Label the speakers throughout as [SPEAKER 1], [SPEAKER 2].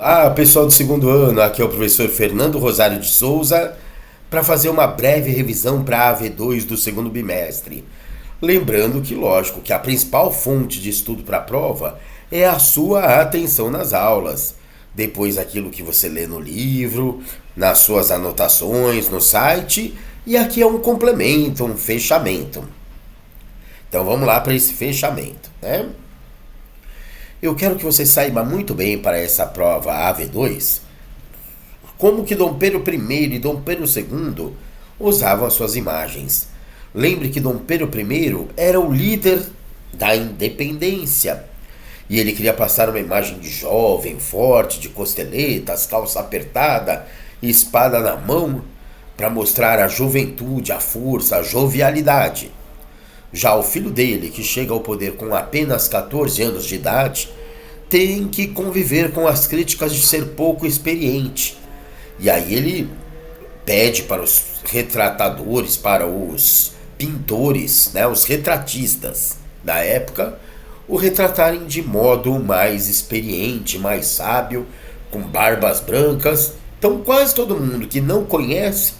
[SPEAKER 1] Olá, pessoal do segundo ano, aqui é o professor Fernando Rosário de Souza para fazer uma breve revisão para a AV2 do segundo bimestre. Lembrando que, lógico, que a principal fonte de estudo para a prova é a sua atenção nas aulas. Depois aquilo que você lê no livro, nas suas anotações, no site, e aqui é um complemento, um fechamento. Então vamos lá para esse fechamento, né? Eu quero que você saiba muito bem para essa prova AV2 como que Dom Pedro I e Dom Pedro II usavam as suas imagens. Lembre que Dom Pedro I era o líder da independência e ele queria passar uma imagem de jovem, forte, de costeletas, calça apertada e espada na mão para mostrar a juventude, a força, a jovialidade. Já o filho dele, que chega ao poder com apenas 14 anos de idade, tem que conviver com as críticas de ser pouco experiente. E aí ele pede para os retratadores, para os pintores, né, os retratistas da época, o retratarem de modo mais experiente, mais sábio, com barbas brancas. Então quase todo mundo que não conhece,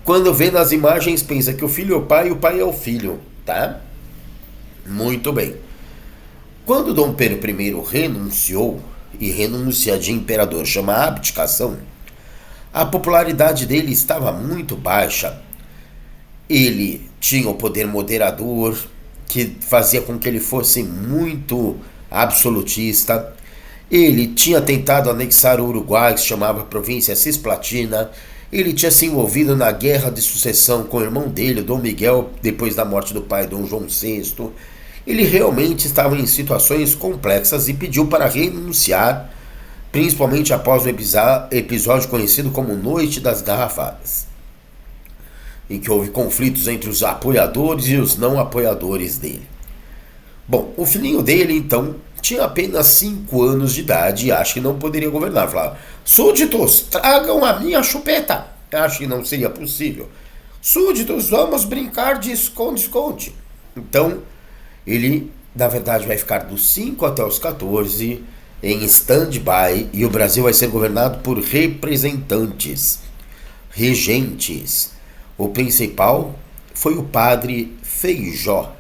[SPEAKER 1] quando vê nas imagens, pensa que o filho é o pai e o pai é o filho, tá? Muito bem. Quando Dom Pedro I renunciou, e renúncia de imperador chama abdicação, a popularidade dele estava muito baixa. Ele tinha o poder moderador, que fazia com que ele fosse muito absolutista. Ele tinha tentado anexar o Uruguai, que se chamava província Cisplatina. Ele tinha se envolvido na guerra de sucessão com o irmão dele, Dom Miguel, depois da morte do pai, Dom João VI. Ele realmente estava em situações complexas e pediu para renunciar, principalmente após um episódio conhecido como Noite das Garrafadas, em que houve conflitos entre os apoiadores e os não apoiadores dele. Bom, o filhinho dele, então, tinha apenas 5 anos de idade e acho que não poderia governar. Falava: súditos, tragam a minha chupeta. Acho que não seria possível. Súditos, vamos brincar de esconde-esconde. Então, ele, na verdade, vai ficar dos 5 até os 14 em stand-by e o Brasil vai ser governado por representantes, regentes. O principal foi o padre Feijó.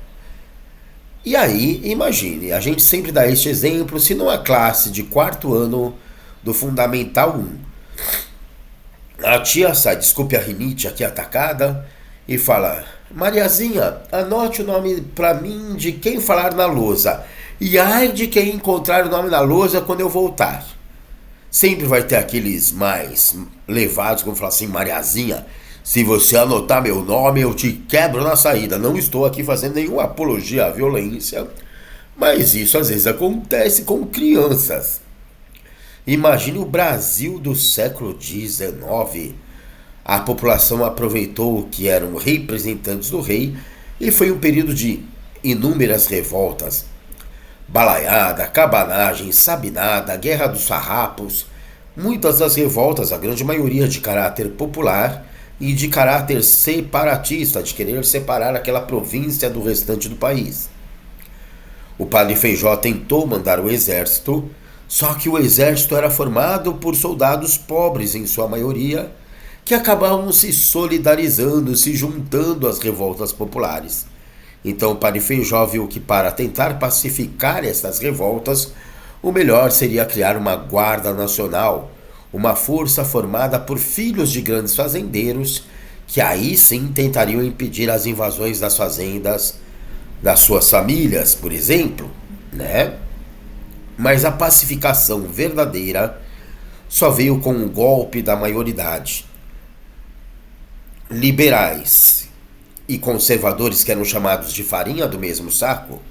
[SPEAKER 1] E aí, imagine, a gente sempre dá este exemplo, se numa classe de 4º ano do Fundamental 1, a tia sai, desculpe a rinite aqui atacada, e fala: Mariazinha, anote o nome pra mim de quem falar na lousa. E ai de quem encontrar o nome na lousa quando eu voltar. Sempre vai ter aqueles mais levados, como falar assim: Mariazinha, se você anotar meu nome, eu te quebro na saída. Não estou aqui fazendo nenhuma apologia à violência, mas isso às vezes acontece com crianças. Imagine o Brasil do século XIX. A população aproveitou que eram representantes do rei e foi um período de inúmeras revoltas. Balaiada, cabanagem, sabinada, guerra dos farrapos. Muitas das revoltas, a grande maioria de caráter popular e de caráter separatista, de querer separar aquela província do restante do país. O padre Feijó tentou mandar o exército, só que o exército era formado por soldados pobres em sua maioria, que acabavam se solidarizando, se juntando às revoltas populares. Então o padre Feijó viu que para tentar pacificar essas revoltas, o melhor seria criar uma guarda nacional, uma força formada por filhos de grandes fazendeiros, que aí sim tentariam impedir as invasões das fazendas das suas famílias, por exemplo, né? Mas a pacificação verdadeira só veio com o golpe da maioridade. Liberais e conservadores, que eram chamados de farinha do mesmo saco,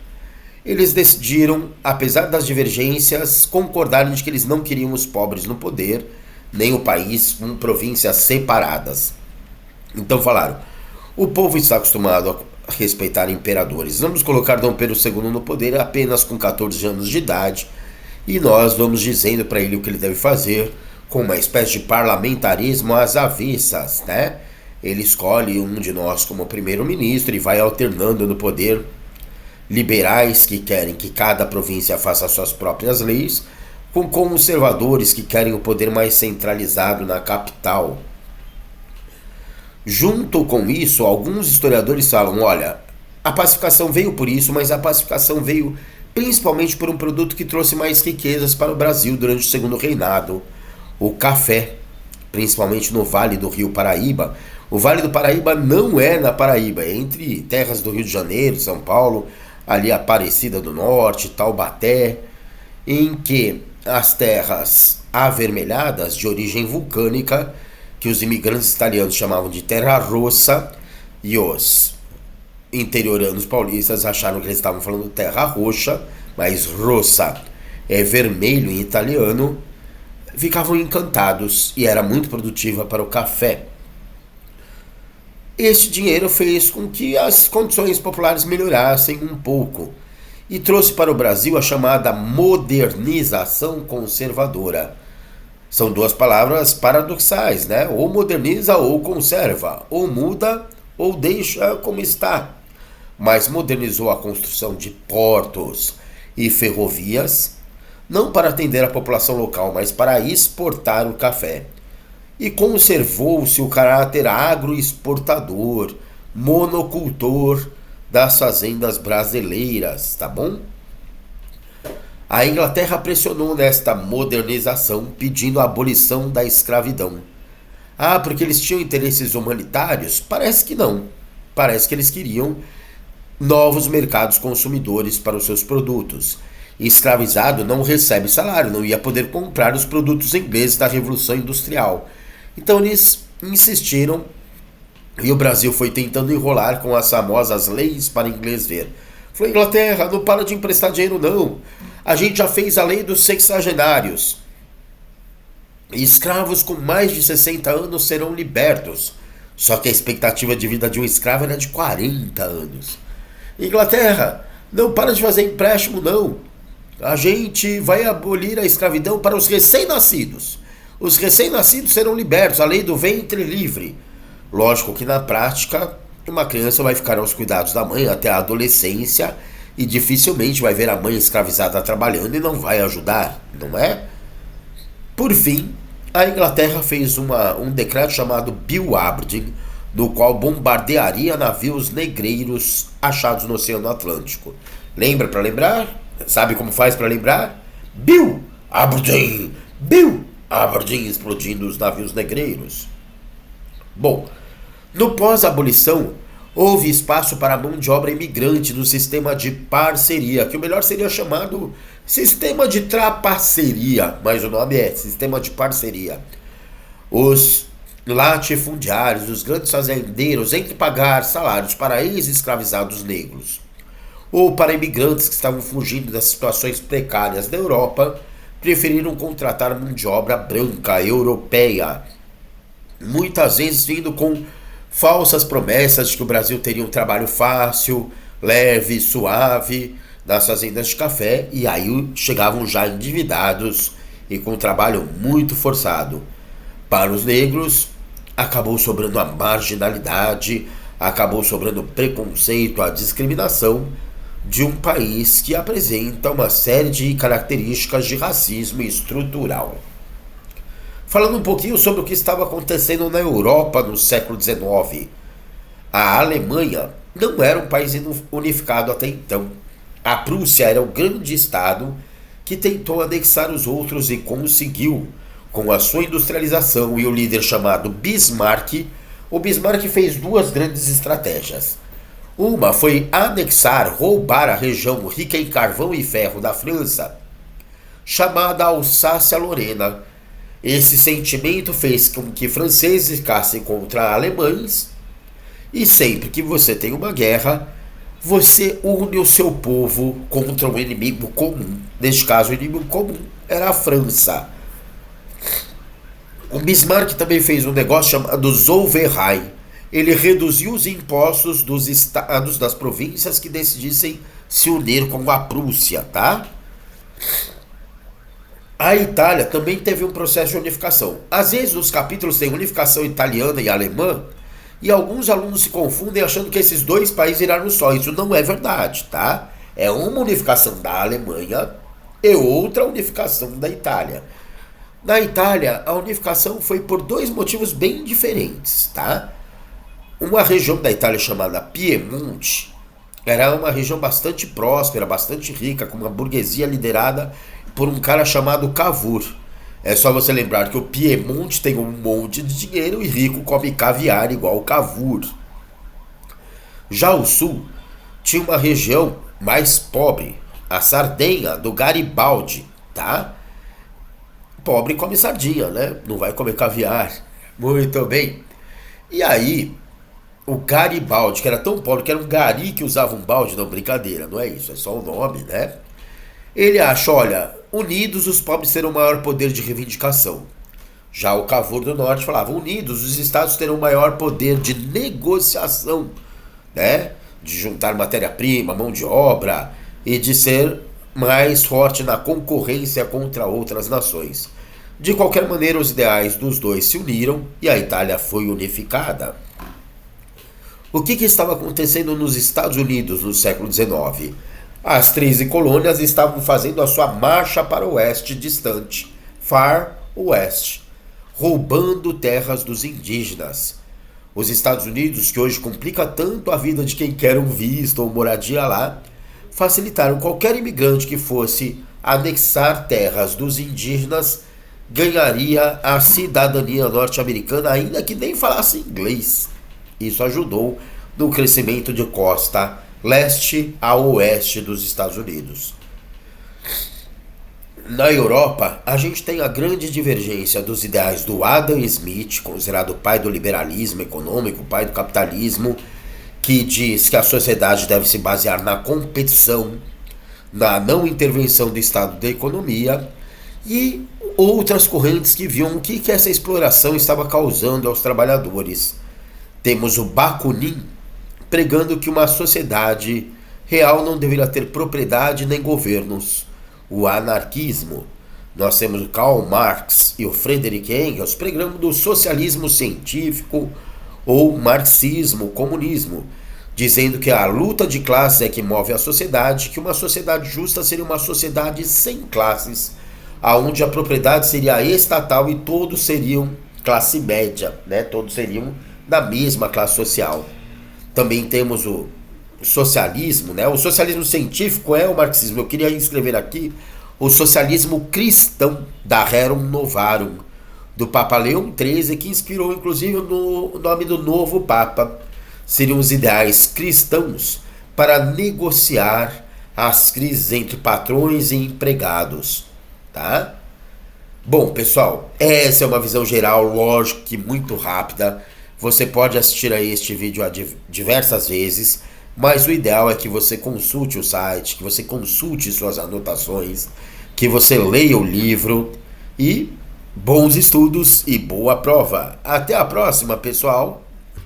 [SPEAKER 1] eles decidiram, apesar das divergências, concordarem de que eles não queriam os pobres no poder, nem o país com províncias separadas. Então falaram: o povo está acostumado a respeitar imperadores, vamos colocar Dom Pedro II no poder apenas com 14 anos de idade, e nós vamos dizendo para ele o que ele deve fazer, com uma espécie de parlamentarismo às avessas, né? Ele escolhe um de nós como primeiro-ministro e vai alternando no poder. Liberais, que querem que cada província faça suas próprias leis, com conservadores que querem o poder mais centralizado na capital. Junto com isso, alguns historiadores falam, olha, a pacificação veio por isso, mas a pacificação veio principalmente por um produto que trouxe mais riquezas para o Brasil durante o segundo reinado, o café, principalmente no Vale do Rio Paraíba. O Vale do Paraíba não é na Paraíba, é entre terras do Rio de Janeiro, São Paulo, ali Aparecida do Norte, Taubaté, em que as terras avermelhadas de origem vulcânica, que os imigrantes italianos chamavam de terra rossa, e os interioranos paulistas acharam que eles estavam falando terra roxa, mas rossa é vermelho em italiano, ficavam encantados e era muito produtiva para o café. Este dinheiro fez com que as condições populares melhorassem um pouco e trouxe para o Brasil a chamada modernização conservadora. São duas palavras paradoxais, né? Ou moderniza ou conserva, ou muda ou deixa como está. Mas modernizou a construção de portos e ferrovias, não para atender a população local, mas para exportar o café. E conservou-se o caráter agroexportador, monocultor das fazendas brasileiras, tá bom? A Inglaterra pressionou nesta modernização, pedindo a abolição da escravidão. Ah, porque eles tinham interesses humanitários? Parece que não. Parece que eles queriam novos mercados consumidores para os seus produtos. Escravizado não recebe salário, não ia poder comprar os produtos ingleses da Revolução Industrial. Então eles insistiram e o Brasil foi tentando enrolar com as famosas leis para inglês ver. Falou, Inglaterra, não para de emprestar dinheiro não. A gente já fez a lei dos sexagenários. Escravos com mais de 60 anos serão libertos. Só que a expectativa de vida de um escravo era de 40 anos. Inglaterra, não para de fazer empréstimo não. A gente vai abolir a escravidão para os recém-nascidos. Os recém-nascidos serão libertos, a lei do ventre livre. Lógico que na prática, uma criança vai ficar aos cuidados da mãe até a adolescência e dificilmente vai ver a mãe escravizada trabalhando e não vai ajudar, não é? Por fim, a Inglaterra fez um decreto chamado Bill Aberdeen, no qual bombardearia navios negreiros achados no Oceano Atlântico. Lembra para lembrar? Sabe como faz para lembrar? Bill Aberdeen! Bill Aberdeen explodindo os navios negreiros. Bom, no pós-abolição, houve espaço para a mão de obra imigrante no sistema de parceria, que o melhor seria chamado sistema de trapaceria, mas o nome é sistema de parceria. Os latifundiários, os grandes fazendeiros, entre pagar salários para ex-escravizados negros ou para imigrantes que estavam fugindo das situações precárias da Europa, preferiram contratar mão de obra branca, europeia, muitas vezes vindo com falsas promessas de que o Brasil teria um trabalho fácil, leve, suave nas fazendas de café, e aí chegavam já endividados e com um trabalho muito forçado. Para os negros, acabou sobrando a marginalidade, acabou sobrando o preconceito, a discriminação de um país que apresenta uma série de características de racismo estrutural. Falando um pouquinho sobre o que estava acontecendo na Europa no século XIX. A Alemanha não era um país unificado até então. A Prússia era o grande estado que tentou anexar os outros e conseguiu. Com a sua industrialização e o líder chamado Bismarck, o Bismarck fez duas grandes estratégias. Uma foi anexar, roubar a região rica em carvão e ferro da França, chamada Alsácia-Lorena. Esse sentimento fez com que franceses ficassem contra alemães, e sempre que você tem uma guerra, você une o seu povo contra um inimigo comum. Neste caso, o inimigo comum era a França. O Bismarck também fez um negócio chamado Zollverein. Ele reduziu os impostos dos estados, das províncias que decidissem se unir com a Prússia, tá? A Itália também teve um processo de unificação. Às vezes os capítulos têm unificação italiana e alemã, e alguns alunos se confundem achando que esses dois países viraram só. Isso não é verdade, tá? É uma unificação da Alemanha e outra a unificação da Itália. Na Itália, a unificação foi por dois motivos bem diferentes, tá? Uma região da Itália chamada Piemonte era uma região bastante próspera, bastante rica, com uma burguesia liderada por um cara chamado Cavour. É só você lembrar que o Piemonte tem um monte de dinheiro e rico come caviar igual o Cavour. Já o sul tinha uma região mais pobre, a Sardenha do Garibaldi, tá? Pobre come sardinha, né? Não vai comer caviar. Muito bem. E aí, o Garibaldi, que era tão pobre que era um gari que usava um balde, não, brincadeira, não é isso, é só o nome, né? Ele acha, olha, unidos os pobres terão maior poder de reivindicação. Já o Cavour do Norte falava, unidos os estados terão maior poder de negociação, né? De juntar matéria-prima, mão de obra e de ser mais forte na concorrência contra outras nações. De qualquer maneira, os ideais dos dois se uniram e a Itália foi unificada. O que estava acontecendo nos Estados Unidos no século XIX? As 13 colônias estavam fazendo a sua marcha para o oeste distante, Far West, roubando terras dos indígenas. Os Estados Unidos, que hoje complica tanto a vida de quem quer um visto ou moradia lá, facilitaram qualquer imigrante que fosse anexar terras dos indígenas ganharia a cidadania norte-americana, ainda que nem falasse inglês. Isso ajudou no crescimento de costa leste a oeste dos Estados Unidos. Na Europa, a gente tem a grande divergência dos ideais do Adam Smith, considerado o pai do liberalismo econômico, o pai do capitalismo, que diz que a sociedade deve se basear na competição, na não intervenção do Estado da economia, e outras correntes que viam o que essa exploração estava causando aos trabalhadores. Temos o Bakunin pregando que uma sociedade real não deveria ter propriedade nem governos. O anarquismo. Nós temos o Karl Marx e o Friedrich Engels pregando do socialismo científico ou marxismo, comunismo, dizendo que a luta de classes é que move a sociedade, que uma sociedade justa seria uma sociedade sem classes, aonde a propriedade seria estatal e todos seriam classe média, né? Todos seriam da mesma classe social. Também temos o socialismo, né? O socialismo científico é o marxismo. Eu queria escrever aqui o socialismo cristão da Rerum Novarum, do Papa Leão XIII, que inspirou inclusive no nome do novo Papa. Seriam os ideais cristãos para negociar as crises entre patrões e empregados, tá? Bom, pessoal, essa é uma visão geral, lógico que muito rápida. Você pode assistir a este vídeo diversas vezes, mas o ideal é que você consulte o site, que você consulte suas anotações, que você leia o livro e bons estudos e boa prova. Até a próxima, pessoal!